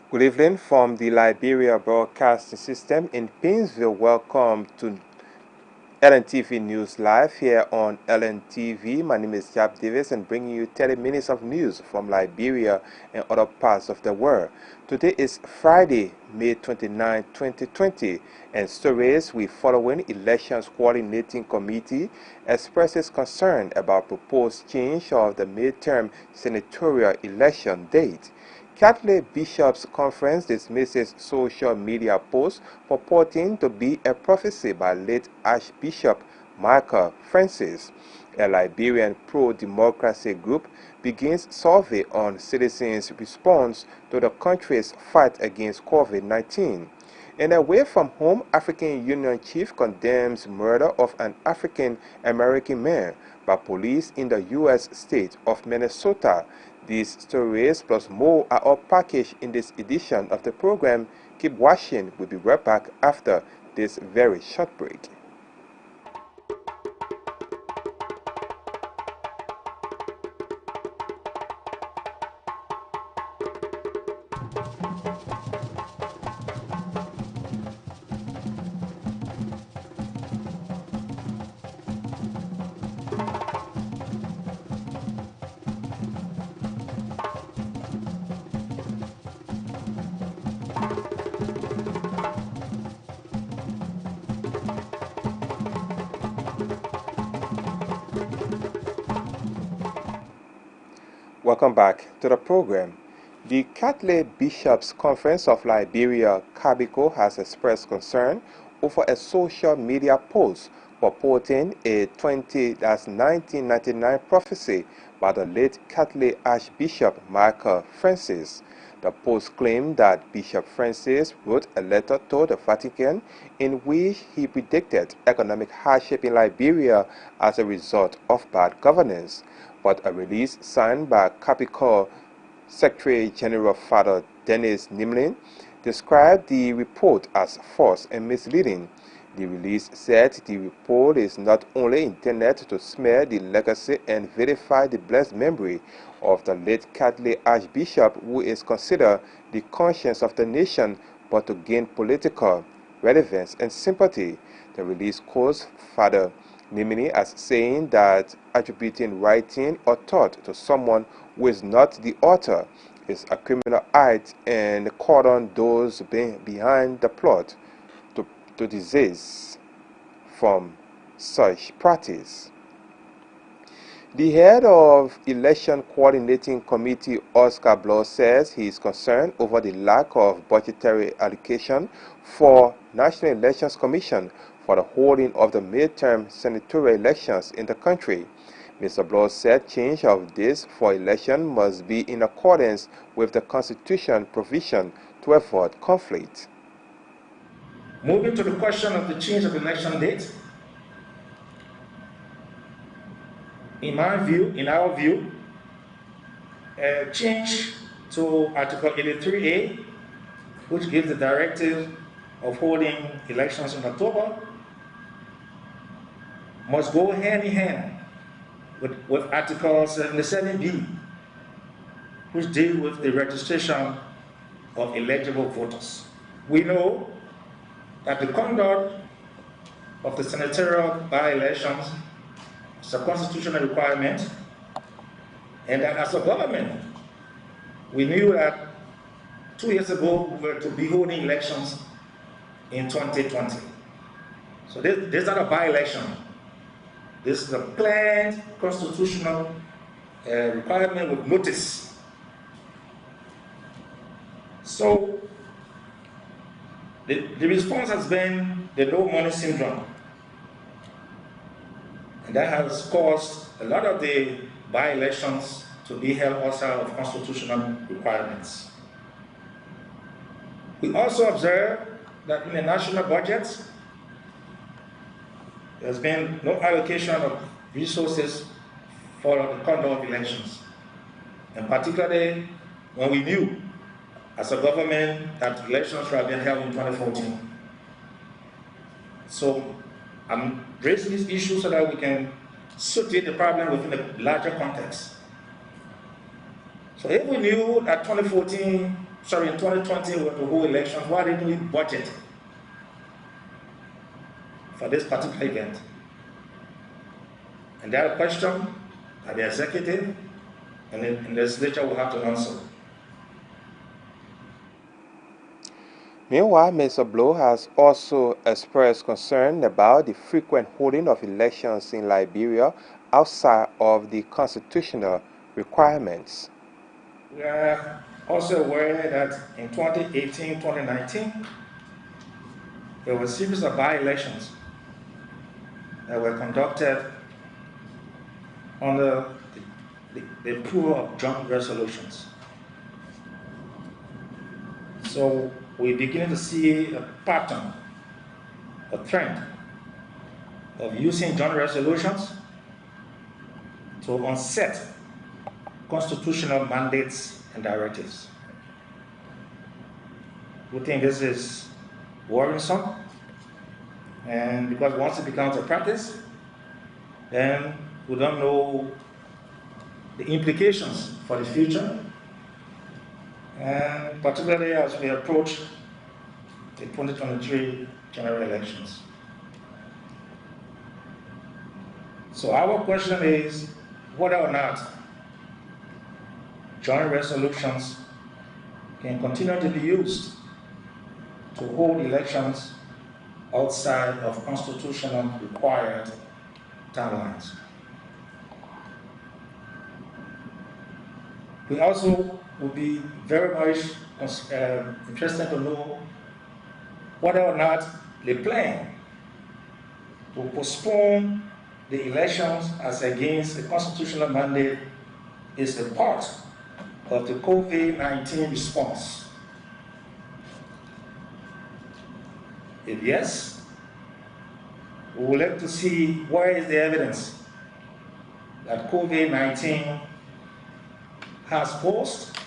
Good evening from the Liberia Broadcasting System in Painesville. Welcome to Lntv News Live here on Lntv. My name is Jab Davis and bringing you 30 minutes of news from Liberia and other parts of the world. Today is Friday, May 29, 2020, and stories we following Elections Coordinating Committee expresses concern about proposed change of the midterm senatorial election date. Catholic Bishops' Conference dismisses social media posts purporting to be a prophecy by late Archbishop Michael Francis. A Liberian pro-democracy group begins survey on citizens' response to the country's fight against COVID-19. And away from home, African Union chief condemns murder of an African-American man by police in the U.S. state of Minnesota. These stories plus more are all packaged in this edition of the program. Keep watching. We'll be right back after this very short break. Welcome back to the program. The Catholic Bishops' Conference of Liberia, CABICO, has expressed concern over a social media post purporting a 1999 prophecy by the late Catholic Archbishop Michael Francis. The post claimed that Bishop Francis wrote a letter to the Vatican in which he predicted economic hardship in Liberia as a result of bad governance. But a release signed by CABICO Secretary General Father Dennis Nimlin described the report as false and misleading. The release said the report is not only intended to smear the legacy and vilify the blessed memory of the late Catholic Archbishop, who is considered the conscience of the nation, but to gain political relevance and sympathy. The release quotes Father Nimini as saying that attributing writing or thought to someone who is not the author is a criminal act and cordon those behind the plot to desist from such practice. The head of Election Coordinating Committee, Oscar Blow, says he is concerned over the lack of budgetary allocation for National Elections Commission for the holding of the midterm senatorial elections in the country. Mr. Blow said change of this for election must be in accordance with the Constitution provision to avoid conflict. Moving to the question of the change of election date, in our view, a change to Article 83A, which gives the directive of holding elections in October, must go hand in hand with Article 77B, which deal with the registration of eligible voters. We know that the conduct of the senatorial by-elections is a constitutional requirement, and that as a government, we knew that 2 years ago we were to be holding elections in 2020. So this is not a by-election. This is a planned constitutional requirement with notice. So the response has been the no money syndrome. And that has caused a lot of the by-elections to be held outside of constitutional requirements. We also observe that in the national budget, there's been no allocation of resources for the conduct of elections. And particularly when we knew as a government that elections were being held in 2014. So I'm raising this issue so that we can situate the problem within a larger context. So if we knew that 2014 in 2020 we were to hold elections, why didn't we budget for this particular event? And that question that the executive and the legislature will have to answer. Meanwhile, Mr. Blow has also expressed concern about the frequent holding of elections in Liberia outside of the constitutional requirements. We are also aware that in 2018-2019, there were a series of by-elections that were conducted under the pool of joint resolutions. So we're beginning to see a pattern, a trend of using joint resolutions to unset constitutional mandates and directives. We think this is worrisome, and because once it becomes a practice, then we don't know the implications for the future, and particularly as we approach the 2023 general elections. So our question is whether or not joint resolutions can continue to be used to hold elections outside of constitutional required timelines. We also would be very much interested to know whether or not the plan to postpone the elections as against the constitutional mandate is a part of the COVID-19 response. If yes, we would like to see where is the evidence that COVID-19 has posed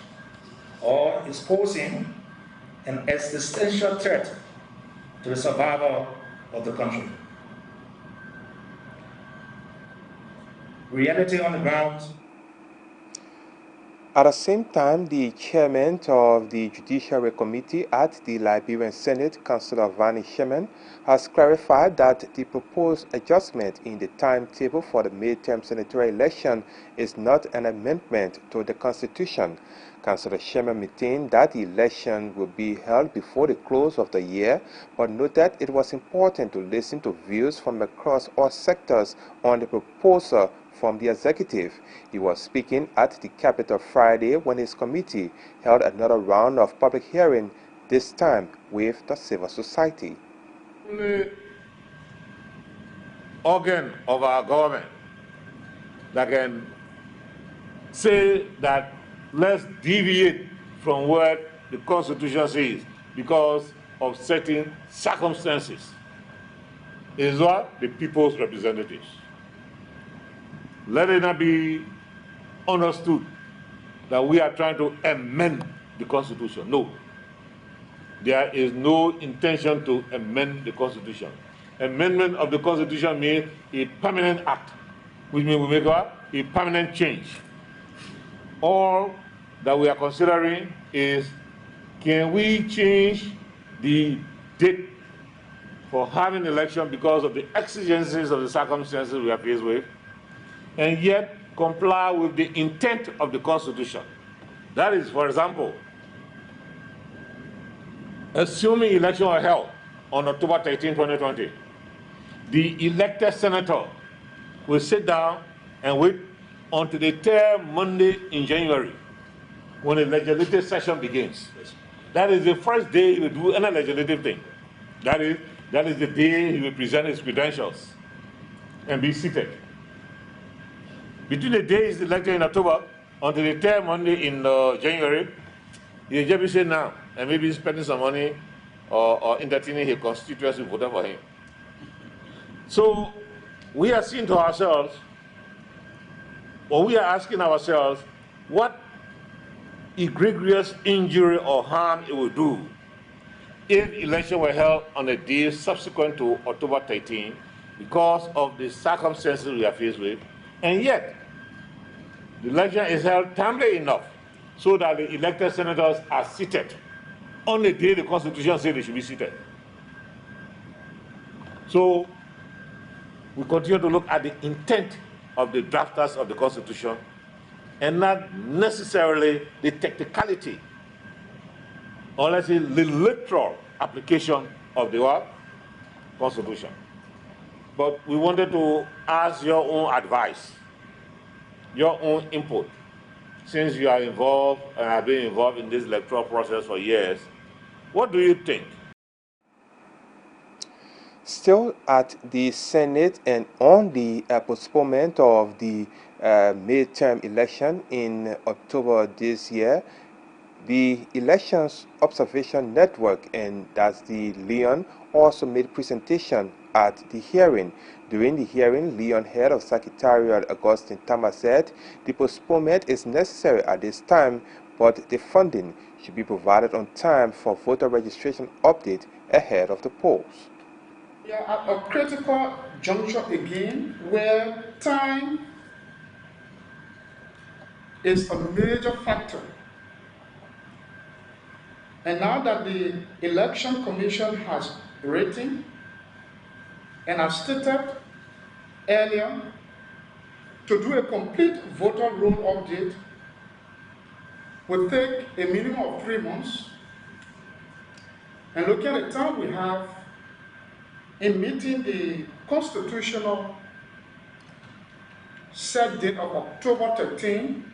or is posing an existential threat to the survival of the country. Reality on the ground. At the same time, the chairman of the Judiciary Committee at the Liberian Senate, Councillor Vani Shemen, has clarified that the proposed adjustment in the timetable for the midterm senatorial election is not an amendment to the Constitution. Councillor Shemen maintained that the election will be held before the close of the year, but noted it was important to listen to views from across all sectors on the proposal from the executive. He was speaking at the Capitol Friday when his committee held another round of public hearing, this time with the civil society. Only organ of our government that can say that let's deviate from what the Constitution says because of certain circumstances is what? The people's representatives. Let it not be understood that we are trying to amend the Constitution. No. There is no intention to amend the Constitution. Amendment of the Constitution means a permanent act, which means we make a permanent change. All that we are considering is, can we change the date for having election because of the exigencies of the circumstances we are faced with, and yet comply with the intent of the Constitution? That is, for example, assuming elections are held on October 13, 2020, the elected senator will sit down and wait until the third Monday in January when the legislative session begins. That is the first day he will do any legislative thing. That is the day he will present his credentials and be seated. Between the days elected in October until the third Monday in January, he will just be sitting now and maybe spending some money or entertaining his constituents who voted for him. So we are saying to ourselves, or we are asking ourselves, what egregious injury or harm it will do if election were held on a day subsequent to October 13 because of the circumstances we are faced with, and yet the election is held timely enough so that the elected senators are seated on the day the Constitution says they should be seated. So we continue to look at the intent of the drafters of the Constitution and not necessarily the technicality, or let's say the literal application of the what? Constitution. But we wanted to ask your own advice, your own input. Since you are involved and have been involved in this electoral process for years, what do you think? Still at the Senate and on the postponement of the midterm election in October this year, the Elections Observation Network, and that's the Leon, also made presentation at the hearing. During the hearing, Leon head of Secretariat Augustine Tama said the postponement is necessary at this time, but the funding should be provided on time for voter registration update ahead of the polls. We are at a critical juncture again where time is a major factor. And now that the Election Commission has written and has stated earlier to do a complete voter roll update will take a minimum of 3 months. And looking at the time we have in meeting the constitutional set date of October 13,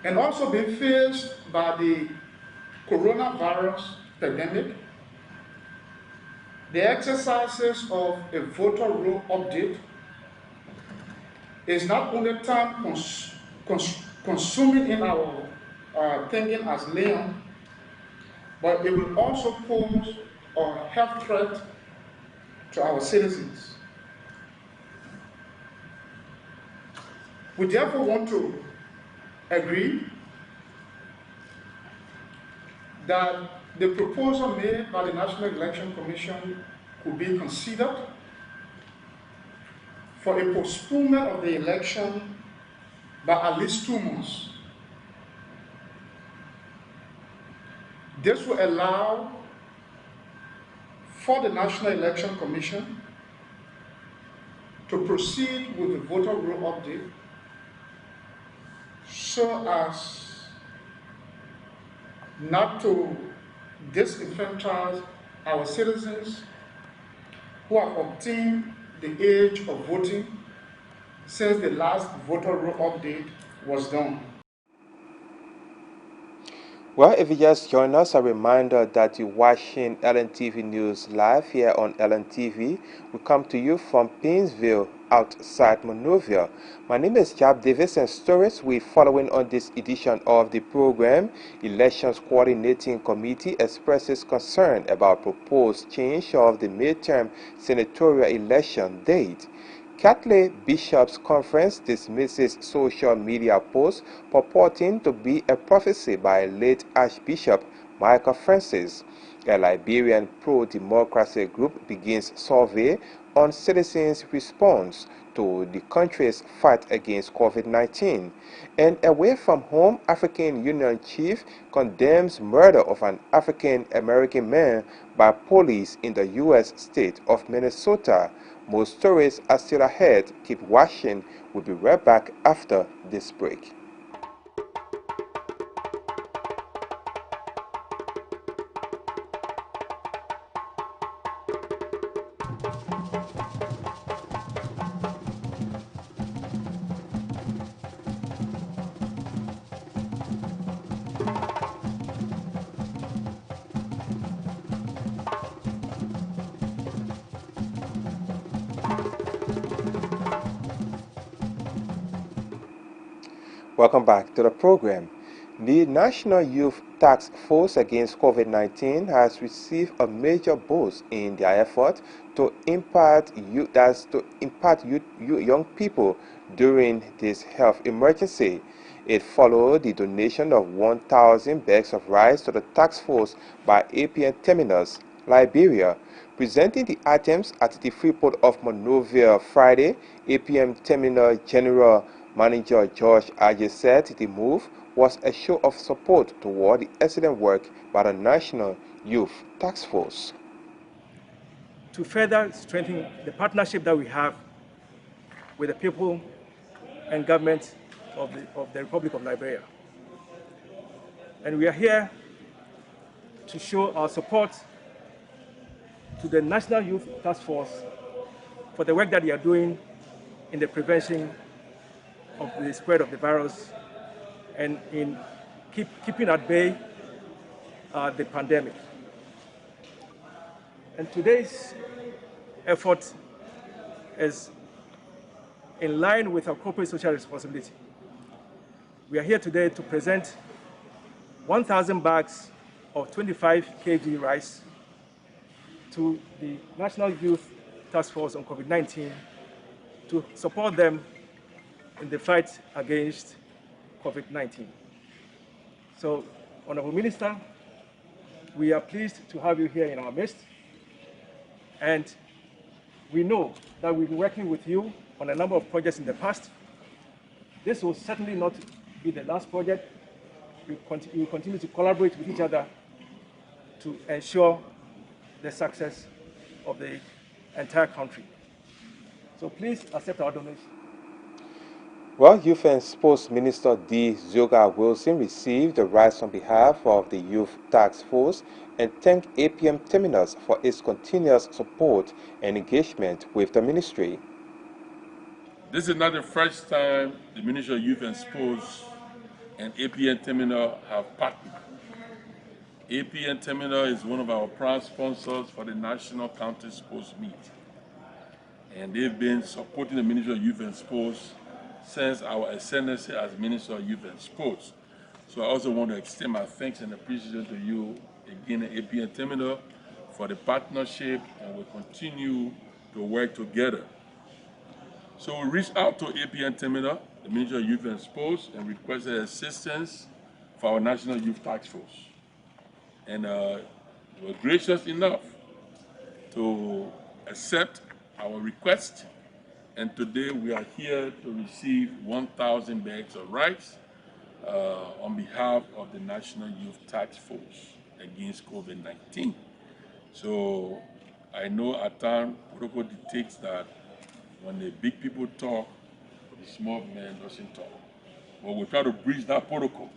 and also being faced by the coronavirus pandemic, the exercises of a voter roll update is not only time consuming in our thinking as Leon, but it will also pose a health threat to our citizens. We therefore want to agree that the proposal made by the National Election Commission could be considered for a postponement of the election by at least 2 months. This will allow for the National Election Commission to proceed with the voter roll update so as not to disenfranchise our citizens who have obtained the age of voting since the last voter roll update was done. Well, if you just join us, a reminder that you're watching Lntv News live here on Lntv. We come to you from Painesville, outside Monrovia. My name is Jab Davis, and stories we're following on this edition of the program. Elections Coordinating Committee expresses concern about proposed change of the midterm senatorial election date. Catholic Bishops' Conference dismisses social media posts purporting to be a prophecy by late Archbishop Michael Francis. A Liberian pro-democracy group begins survey on citizens' response to the country's fight against COVID-19. And away from home, African Union chief condemns murder of an African-American man by police in the U.S. state of Minnesota. More stories are still ahead. Keep watching. We'll be right back after this break. Welcome back to the program. The National Youth Task Force Against COVID-19 has received a major boost in their effort to impact young people during this health emergency. It followed the donation of 1,000 bags of rice to the task force by APN Terminus, Liberia. Presenting the items at the Freeport of Monrovia Friday, APM Terminal General Manager George Ajay said the move was a show of support toward the excellent work by the National Youth Task Force. To further strengthen the partnership that we have with the people and government of the Republic of Liberia. And we are here to show our support to the National Youth Task Force for the work that they are doing in the prevention of the spread of the virus and in keeping at bay the pandemic. And today's effort is in line with our corporate social responsibility. We are here today to present 1,000 bags of 25 kg rice to the National Youth Task Force on COVID-19 to support them in the fight against COVID-19. So, Honorable Minister, we are pleased to have you here in our midst, and we know that we've been working with you on a number of projects in the past. This will certainly not be the last project. We will continue to collaborate with each other to ensure the success of the entire country. So please accept our donation. Well, Youth and Sports Minister D. Zoga Wilson received the rice on behalf of the Youth Task Force and thanked APM Terminus for its continuous support and engagement with the ministry. This is not the first time the Ministry of Youth and Sports and APN Terminal have partnered. APN Terminal is one of our proud sponsors for the National County Sports Meet. And they've been supporting the Ministry of Youth and Sports since our ascendancy as Minister of Youth and Sports. So I also want to extend my thanks and appreciation to you again at APN Terminal for the partnership, and we'll continue to work together. So we reached out to APN Terminal, the Ministry of Youth and Sports, and requested assistance for our National Youth Task Force. And they were gracious enough to accept our request. And today we are here to receive 1,000 bags of rice on behalf of the National Youth Task Force against COVID-19. So I know at times protocol dictates that when the big people talk, the small man doesn't talk. But we try to breach that protocol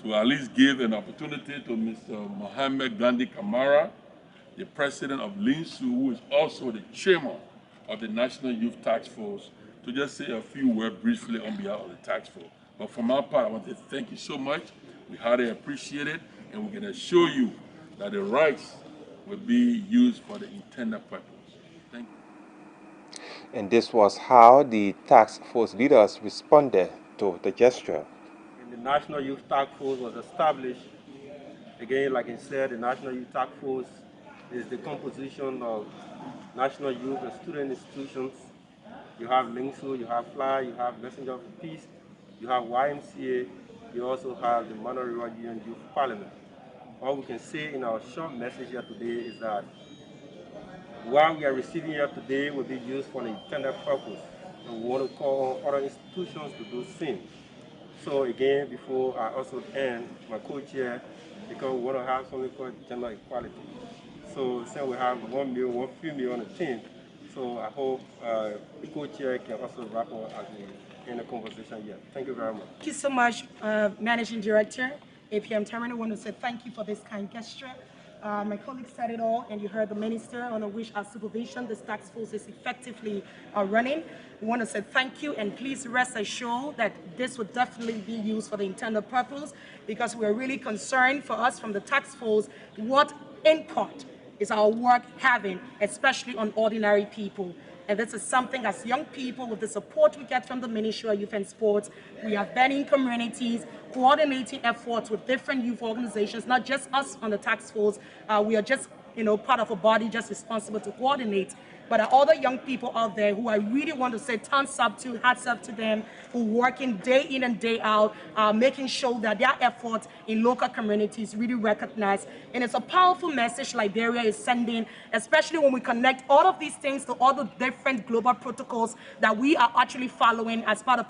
to at least give an opportunity to Mr. Mohammed Gandhi Kamara, the president of Lntv, who is also the chairman of the National Youth Task Force, to just say a few words briefly on behalf of the task force. But from our part, I want to thank you so much. We highly appreciate it, and we can assure you that the rights will be used for the intended purpose. Thank you. And this was how the task force leaders responded to the gesture. And the National Youth Task Force was established. Again, like I said, the National Youth Task Force is the composition of national youth and student institutions. You have Lntv, you have FLY, you have Messenger of Peace, you have YMCA, you also have the Mano River Union Youth Parliament. All we can say in our short message here today is that what we are receiving here today will be used for the intended purpose. And we want to call on other institutions to do the same. So again, before I also end my co-chair, because we want to have something called gender equality. So since we have one female on the team, so I hope the co-chair can also wrap up as we end the conversation here. Thank you very much. Thank you so much, Managing Director, APM Terminal. I want to say thank you for this kind gesture. My colleague said it all, and you heard the minister, on which our supervision, this task force is effectively running. We want to say thank you, and please rest assured that this will definitely be used for the intended purpose, because we're really concerned for us from the task force what impact is our work having, especially on ordinary people. And this is something, as young people, with the support we get from the Ministry of Youth and Sports, we are been in communities, coordinating efforts with different youth organizations, not just us on the task force. We are just, part of a body just responsible to coordinate but there are other young people out there who I really want to say thumbs up to, hats up to them, who working day in and day out, making sure that their efforts in local communities really recognized. And it's a powerful message Liberia is sending, especially when we connect all of these things to all the different global protocols that we are actually following as part of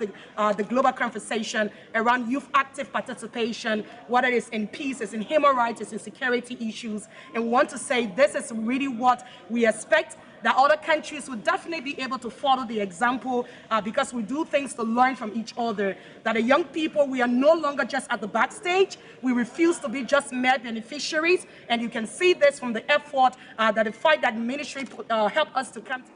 the global conversation around youth active participation, whether it's in peace, it's in human rights, it's in security issues. And we want to say this is really what we expect, that other countries will definitely be able to follow the example because we do things to learn from each other. That the young people, we are no longer just at the backstage. We refuse to be just mere beneficiaries. And you can see this from the effort that the fight that ministry helped us to come to.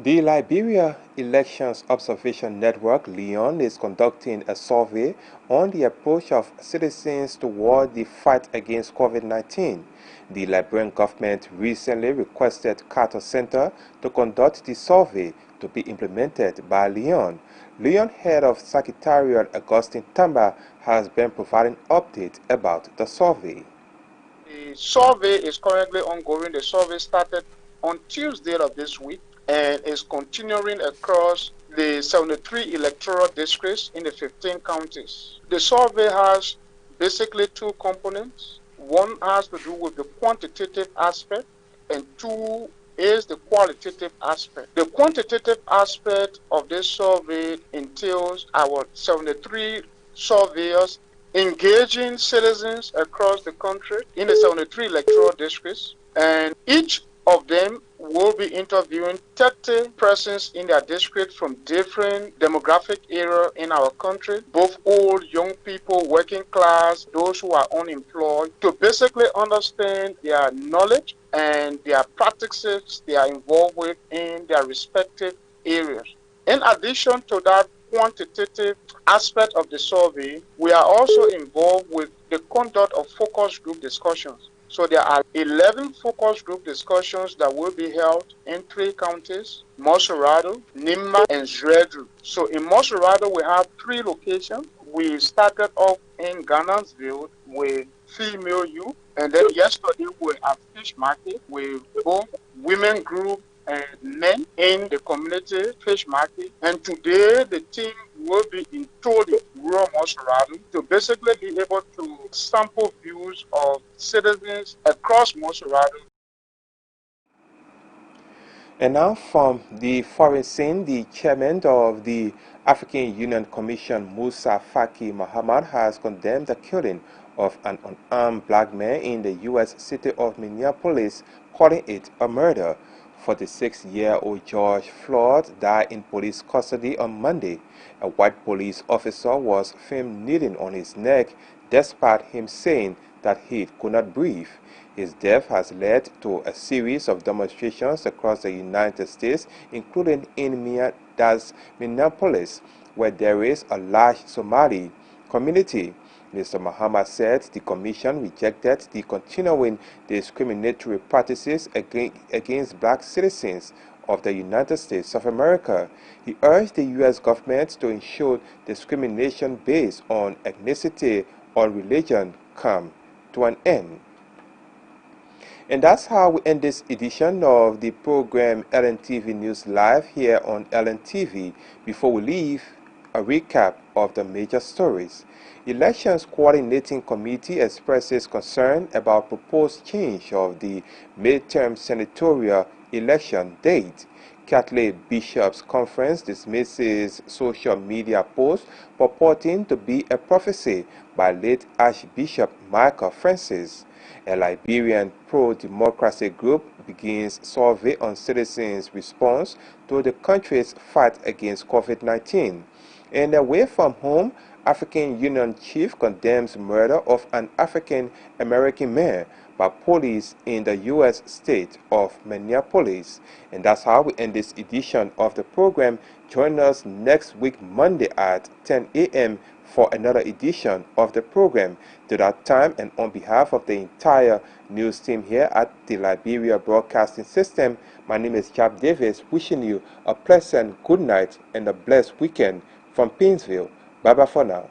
The Liberia Elections Observation Network, Leon, is conducting a survey on the approach of citizens toward the fight against COVID-19. The Liberian government recently requested Carter Center to conduct the survey to be implemented by Leon. Leon head of Secretariat Augustine Tamba has been providing updates about the survey. The survey is currently ongoing. The survey started on Tuesday of this week and is continuing across the 73 electoral districts in the 15 counties. The survey has basically two components. One has to do with the quantitative aspect, and two is the qualitative aspect. The quantitative aspect of this survey entails our 73 surveyors engaging citizens across the country in the 73 electoral districts, and each of them will be interviewing 30 persons in their district from different demographic areas in our country, both old, young people, working class, those who are unemployed, to basically understand their knowledge and their practices they are involved with in their respective areas. In addition to that quantitative aspect of the survey, we are also involved with the conduct of focus group discussions. So there are 11 focus group discussions that will be held in 3 counties, Moserado, Nimba, and Zredru. So in Moserado, we have 3 locations. We started off in Ghanasville with female youth, and then yesterday we were at Fish Market with both women group and men in the community fish market. And today the team will be in Toli, rural Moserado, to basically be able to sample views of citizens across Moserado. And now from the foreign scene, the chairman of the African Union Commission, Musa Faki Muhammad, has condemned the killing of an unarmed black man in the U.S. city of Minneapolis, calling it a murder. 46-year-old George Floyd died in police custody on Monday. A white police officer was filmed kneeling on his neck despite him saying that he could not breathe. His death has led to a series of demonstrations across the United States, including in Minneapolis, where there is a large Somali community. Mr. Muhammad said the Commission rejected the continuing discriminatory practices against black citizens of the United States of America. He urged the U.S. government to ensure discrimination based on ethnicity or religion come to an end. And that's how we end this edition of the program Lntv News Live here on Lntv. Before we leave, a recap of the major stories. Elections Coordinating Committee expresses concern about proposed change of the midterm senatorial election date. Catholic Bishops' Conference dismisses social media posts purporting to be a prophecy by late Archbishop Michael Francis. A Liberian pro-democracy group begins survey on citizens' response to the country's fight against COVID-19. And away from home, African Union chief condemns murder of an African-American man by police in the U.S. state of Minneapolis. And that's how we end this edition of the program. Join us next week, Monday at 10 a.m. for another edition of the program. To that time, and on behalf of the entire news team here at the Liberia Broadcasting System, my name is Chap Davis, wishing you a pleasant good night and a blessed weekend from Painesville. Bye-bye for now.